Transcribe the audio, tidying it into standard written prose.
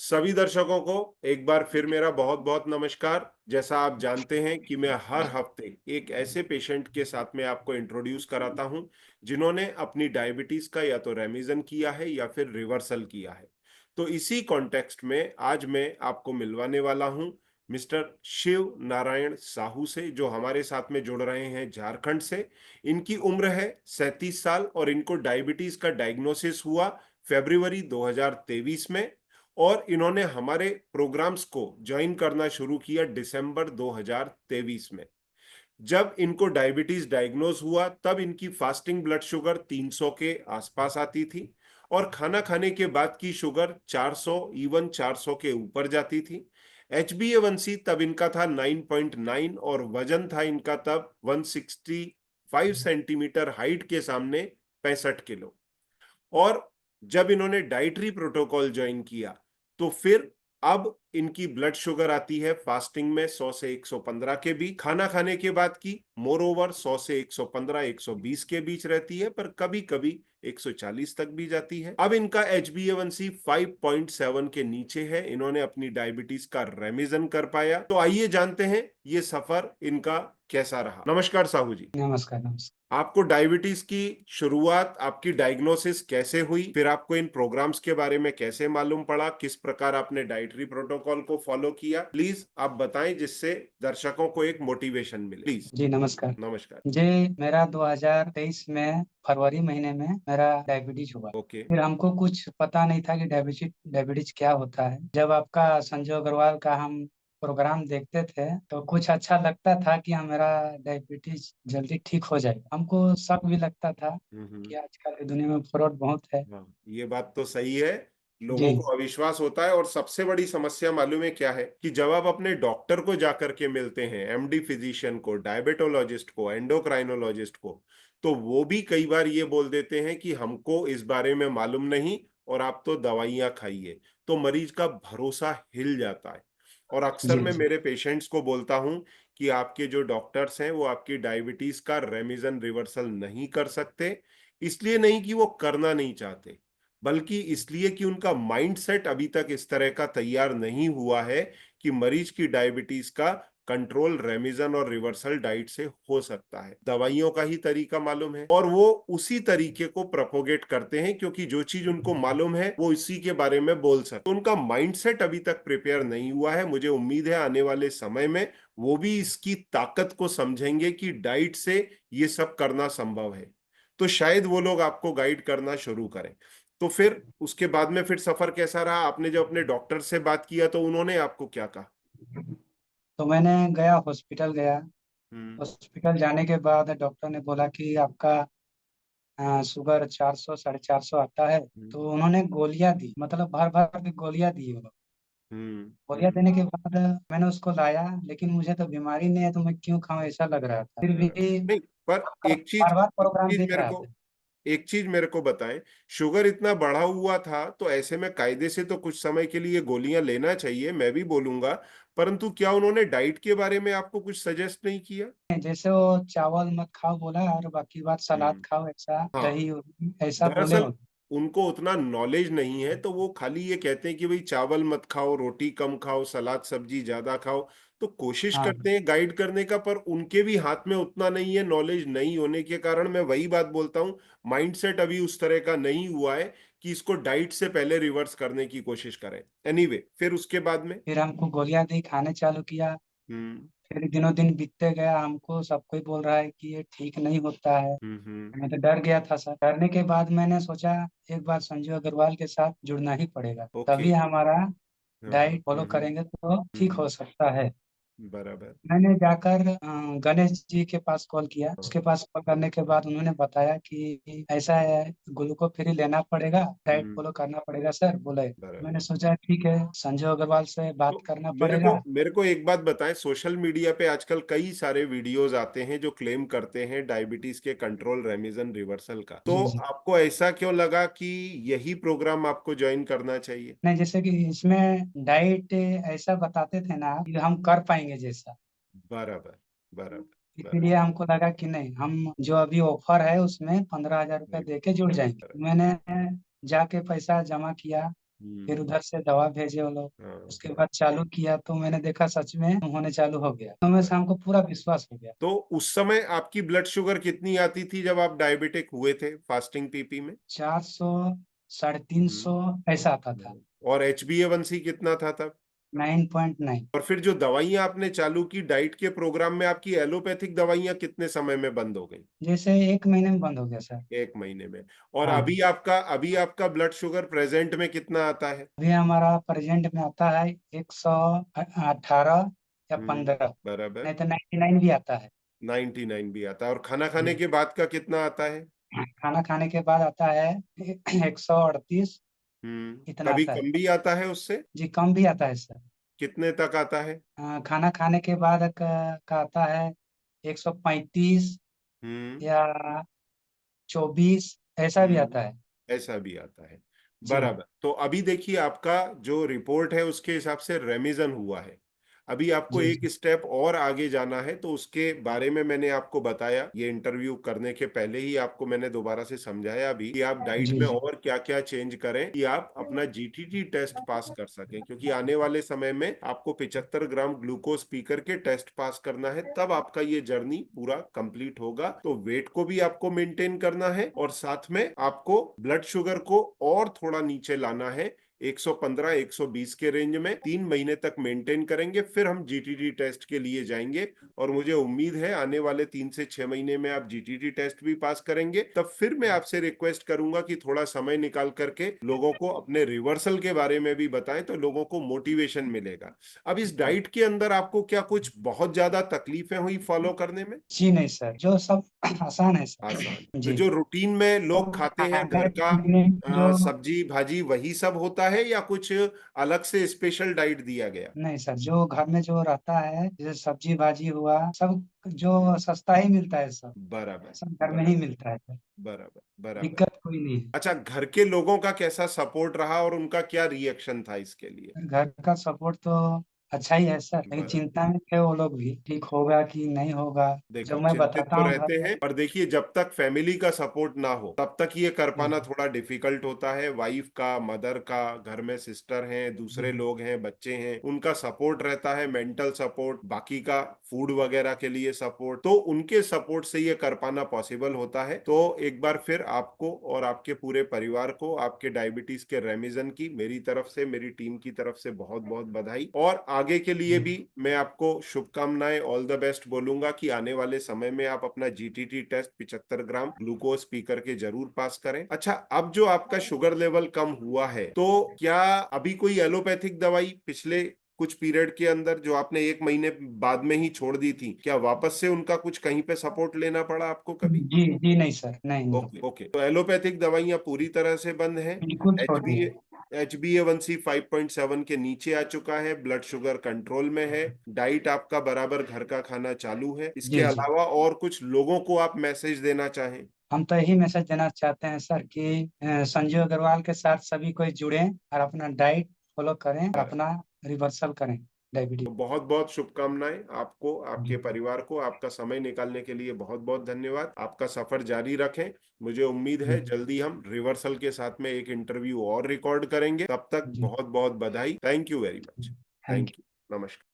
सभी दर्शकों को एक बार फिर मेरा बहुत बहुत नमस्कार। जैसा आप जानते हैं कि मैं हर हफ्ते एक ऐसे पेशेंट के साथ में आपको इंट्रोड्यूस कराता हूं जिन्होंने अपनी डायबिटीज का या तो रेमिजन किया है या फिर रिवर्सल किया है। तो इसी कॉन्टेक्स्ट में आज मैं आपको मिलवाने वाला हूं मिस्टर शिव नारायण साहू से, जो हमारे साथ में जुड़ रहे हैं झारखंड से। इनकी उम्र है 37 साल और इनको डायबिटीज का डायग्नोसिस हुआ फरवरी 2023 में, और इन्होंने हमारे प्रोग्राम्स को ज्वाइन करना शुरू किया दिसंबर 2023 में। जब इनको डायबिटीज डायग्नोज हुआ तब इनकी फास्टिंग ब्लड शुगर 300 के आसपास आती थी और खाना खाने के बाद की शुगर 400, इवन 400 के ऊपर जाती थी। HbA1c तब इनका था 9.9 और वजन था इनका तब 165 सेंटीमीटर, हाइट के सामने 65 किलो। और जब इन्होंने डाइटरी प्रोटोकॉल ज्वाइन किया तो फिर अब इनकी ब्लड शुगर आती है फास्टिंग में 100 से 115 के बीच, खाना खाने के बाद की मोर ओवर 100 से 115 120 के बीच रहती है, पर कभी कभी 140 तक भी जाती है। अब इनका HbA1c 5.7 के नीचे है। इन्होंने अपनी डायबिटीज का रेमिजन कर पाया। तो आइए जानते हैं ये सफर इनका कैसा रहा। नमस्कार साहू जी। नमस्कार नमस्कार। आपको डायबिटीज की शुरुआत, आपकी डायग्नोसिस कैसे हुई, फिर आपको इन प्रोग्राम्स के बारे में कैसे मालूम पड़ा, किस प्रकार आपने डाइटरी प्रोटोकॉल को फॉलो किया, प्लीज आप बताएं जिससे दर्शकों को एक मोटिवेशन मिले, प्लीज। जी नमस्कार। नमस्कार। जी, मेरा 2023 में फरवरी महीने में मेरा डायबिटीज हुआ। ओके। फिर हमको कुछ पता नहीं था कि डायबिटीज डायबिटीज क्या होता है। जब आपका संजय अग्रवाल का हम प्रोग्राम देखते थे तो कुछ अच्छा लगता था कि मेरा डायबिटीज जल्दी ठीक हो जाएगा। हमको शक भी लगता था कि आजकल की दुनिया में फ्रॉड बहुत है। हाँ, ये बात तो सही है। लोगों जी को अविश्वास होता है, और सबसे बड़ी समस्या मालूम है क्या है कि जब आप अपने डॉक्टर को जाकर के मिलते हैं, MD फिजिशियन को, डायबिटोलॉजिस्ट को, एंडोक्राइनोलॉजिस्ट को, तो वो भी कई बार ये बोल देते हैं कि हमको इस बारे में मालूम नहीं और आप तो दवाइयां खाइए। तो मरीज का भरोसा हिल जाता है। और अक्सर जी मैं जी मेरे पेशेंट्स को बोलता हूं कि आपके जो डॉक्टर्स हैं वो आपकी डायबिटीज का रेमिजन रिवर्सल नहीं कर सकते। इसलिए नहीं कि वो करना नहीं चाहते, बल्कि इसलिए कि उनका माइंडसेट अभी तक इस तरह का तैयार नहीं हुआ है कि मरीज की डायबिटीज का कंट्रोल रेमिजन और रिवर्सल डाइट से हो सकता है। दवाइयों का ही तरीका मालूम है और वो उसी तरीके को प्रोपोगेट करते हैं, क्योंकि जो चीज उनको मालूम है वो इसी के बारे में बोल सकते। तो उनका माइंडसेट अभी तक प्रिपेयर नहीं हुआ है। मुझे उम्मीद है आने वाले समय में वो भी इसकी ताकत को समझेंगे कि डाइट से ये सब करना संभव है, तो शायद वो लोग आपको गाइड करना शुरू करें। तो फिर उसके बाद में फिर सफर कैसा रहा? आपने जब अपने डॉक्टर से बात किया तो उन्होंने आपको क्या कहा? तो मैंने गया, हॉस्पिटल गया। हम्म। हॉस्पिटल जाने के बाद डॉक्टर ने बोला कि आपका शुगर 400 450 आता है। हम्म। तो उन्होंने गोलियां दी, मतलब भर भर के गोलियां दी वो लोग। हम्म। गोलियां देने के बाद मैंने उसको लाया, लेकिन मुझे तो बीमारी नहीं है तो मैं क्यों खाऊं, ऐसा लग रहा था। फिर भी नहीं, पर बार बार एक प्रोग्राम चीज देख मेरे रहा को था। एक चीज मेरे को बताएं। शुगर इतना बढ़ा हुआ था तो ऐसे में कायदे से तो कुछ समय के लिए गोलियां लेना चाहिए, मैं भी बोलूंगा। परंतु क्या उन्होंने डाइट के बारे में आपको कुछ सजेस्ट नहीं किया? जैसे वो चावल मत खाओ बोला, और बाकी बात सलाद हम्म। खाओ, ऐसा हाँ, दही उही, ऐसा बोले दरअसल वो। उनको उतना नॉलेज नहीं है, तो वो खाली ये कहते हैं कि भाई चावल मत खाओ, रोटी कम खाओ, सलाद सब्जी ज्यादा खाओ। तो कोशिश हाँ करते हैं गाइड करने का, पर उनके भी हाथ में उतना नहीं है। नॉलेज नहीं होने के कारण मैं वही बात बोलता हूँ, माइंडसेट अभी उस तरह का नहीं हुआ है कि इसको डाइट से पहले रिवर्स करने की कोशिश करें। एनीवे, फिर उसके बाद में। फिर हमको गोलियां दी, खाने चालू किया। हम्म। फिर दिनों दिन बीतते गया, हमको सब कोई बोल रहा है कि ये ठीक नहीं होता है। हम्म। मैं तो डर गया था सर। डरने के बाद मैंने सोचा एक बार संजू अग्रवाल के साथ जुड़ना ही पड़ेगा, ओके। तभी हमारा हाँ। डाइट फॉलो करेंगे तो ठीक हम्म। हो सकता है। बराबर। मैंने जाकर गणेश जी के पास कॉल किया। हाँ। उसके पास कॉल करने के बाद उन्होंने बताया कि ऐसा है, ग्लूको फ्री लेना पड़ेगा, डाइट हम्म। फॉलो करना पड़ेगा सर, बोले। बराबर। मैंने सोचा ठीक है, संजय अग्रवाल से बात तो करना मेरे को पड़ेगा। मेरे को एक बात बताएं, सोशल मीडिया पे आजकल कई सारे वीडियोस आते हैं जो क्लेम करते हैं डायबिटीज के कंट्रोल, रेमिजन, रिवर्सल का। तो जी जी। आपको ऐसा क्यों लगा कि यही प्रोग्राम आपको ज्वाइन करना चाहिए? नहीं, जैसे कि इसमें डाइट ऐसा बताते थे ना कि हम कर पाएंगे जैसा। बराबर। बराबर। इसीलिए बराबर। हमको लगा कि नहीं, हम जो अभी ऑफर है उसमें 15,000 रुपये नहीं, दे के जुड़ जाएंगे। बराबर। मैंने जाके पैसा जमा किया। फिर हम्म। उधर से दवा भेजे वो लोग। हाँ। उसके बाद चालू किया तो मैंने देखा सच में होने चालू हो गया, तो मैं से हमको पूरा विश्वास हो गया। तो उस समय आपकी ब्लड शुगर कितनी आती थी जब आप डायबिटिक हुए थे फास्टिंग पीपी में? 400, 350 ऐसा आता था। और HbA1c कितना था तब? 9.9। और फिर जो दवाइयां आपने चालू की डाइट के प्रोग्राम में, आपकी एलोपैथिक दवाइयां कितने समय में बंद हो गई? जैसे 1 महीने में बंद हो गया सर। 1 महीने में। और हाँ। अभी आपका ब्लड शुगर प्रेजेंट में कितना आता है? अभी हमारा प्रेजेंट में आता है 118 या हम्म। 15। बराबर। नहीं तो 99 भी आता है। 99 भी आता है। और खाना खाने जी। के बाद का कितना आता है? खाना खाने के बाद आता है 138। इतना कभी आता है। कम भी आता है उससे? जी कम भी आता है सर। कितने तक आता है? खाना खाने के बाद का आता है 135 हम्म। या 24 ऐसा भी आता है। ऐसा भी आता है। जी। बराबर। तो अभी देखिए, आपका जो रिपोर्ट है उसके हिसाब से रेमिजन हुआ है। अभी आपको जी। एक स्टेप और आगे जाना है, तो उसके बारे में मैंने आपको बताया, ये इंटरव्यू करने के पहले ही आपको मैंने दोबारा से समझाया भी कि आप डाइट जी। में जी। और क्या क्या चेंज करें कि आप अपना GTT टेस्ट पास कर सकें, क्योंकि आने वाले समय में आपको 75 ग्राम ग्लूकोज पी करके टेस्ट पास करना है, तब आपका ये जर्नी पूरा कंप्लीट होगा। तो वेट को भी आपको मेंटेन करना है और साथ में आपको ब्लड शुगर को और थोड़ा नीचे लाना है। 115 120 के रेंज में 3 महीने तक मेंटेन करेंगे, फिर हम GTT टेस्ट के लिए जाएंगे। और मुझे उम्मीद है आने वाले 3 से 6 महीने में आप GTT टेस्ट भी पास करेंगे। तब फिर मैं आपसे रिक्वेस्ट करूंगा कि थोड़ा समय निकाल करके लोगों को अपने रिवर्सल के बारे में भी बताएं, तो लोगों को मोटिवेशन मिलेगा। अब इस डाइट के अंदर आपको क्या कुछ बहुत ज्यादा तकलीफें हुई फॉलो करने में? जी नहीं सर, जो सब आसान है सर। आसान। तो जी। जो रूटीन में तो लोग खाते हैं खाने घर का, पीने जो, सब्जी भाजी, वही सब होता है या कुछ अलग से स्पेशल डाइट दिया गया? नहीं सर, जो घर में जो रहता है जैसे सब्जी भाजी हुआ सब, हम्म। जो सस्ता ही मिलता है सब। बराबर। सब घर में ही बराबर। मिलता है सर। बराबर। बराबर। दिक्कत कोई नहीं है। अच्छा, घर के लोगों का कैसा सपोर्ट रहा और उनका क्या रिएक्शन था इसके लिए? घर का सपोर्ट तो अच्छा ही है सर, लेकिन बराबर। चिंता में थे वो लोग भी, ठीक होगा कि नहीं होगा। देखो, जब मैं चिंतित बताता तो हूँ घर रहते में। हैं, पर देखिए, जब तक फैमिली का सपोर्ट ना हो तब तक ये कर जी। पाना थोड़ा डिफिकल्ट होता है। वाइफ का, मदर का, घर में सिस्टर हैं, दूसरे जी। लोग हैं, बच्चे हैं, उनका सपोर्ट रहता है, मेंटल सपोर्ट, बाकी का फूड वगैरह के लिए सपोर्ट, तो उनके सपोर्ट से ये कर पाना पॉसिबल होता है। तो एक बार फिर आपको और आपके पूरे परिवार को आपके डायबिटीज के रेमिजन की मेरी तरफ से, मेरी टीम की तरफ से बहुत बहुत बधाई। और आगे के लिए जी। भी मैं आपको शुभकामनाएं, ऑल द बेस्ट बोलूंगा कि आने वाले समय में आप अपना GTT टेस्ट 75 ग्राम ग्लूकोज पी करके जरूर पास करें। अच्छा, अब जो आपका शुगर लेवल कम हुआ है, तो क्या अभी कोई एलोपैथिक दवाई पिछले कुछ पीरियड के अंदर जो आपने 1 महीने बाद में ही छोड़ दी थी, क्या वापस से उनका कुछ कहीं पे सपोर्ट लेना पड़ा आपको कभी? जी। जी नहीं सर, नहीं नहीं। ओके। ओके। तो एलोपैथिक दवाइयां पूरी तरह से बंद हैं। बिल्कुल एच छोड़ बी दिए। HbA1c 5.7 के नीचे आ चुका है, ब्लड शुगर कंट्रोल में है, डाइट आपका बराबर घर का खाना चालू है। इसके जी। जी। अलावा और कुछ लोगों को आप मैसेज देना चाहें? हम तो यही मैसेज देना चाहते हैं सर कि संजीव अग्रवाल के साथ सभी कोई जुड़ें और अपना डाइट फॉलो करें और बराबर। अपना रिवर्सल करें डायबिटीज। तो बहुत बहुत शुभकामनाएं आपको, आपके जी। परिवार को। आपका समय निकालने के लिए बहुत बहुत धन्यवाद। आपका सफर जारी रखें। मुझे उम्मीद है जी। जल्दी हम रिवर्सल के साथ में एक इंटरव्यू और रिकॉर्ड करेंगे। तब तक जी। बहुत बहुत बधाई। Thank you very much. Thank thank you. You. नमस्कार।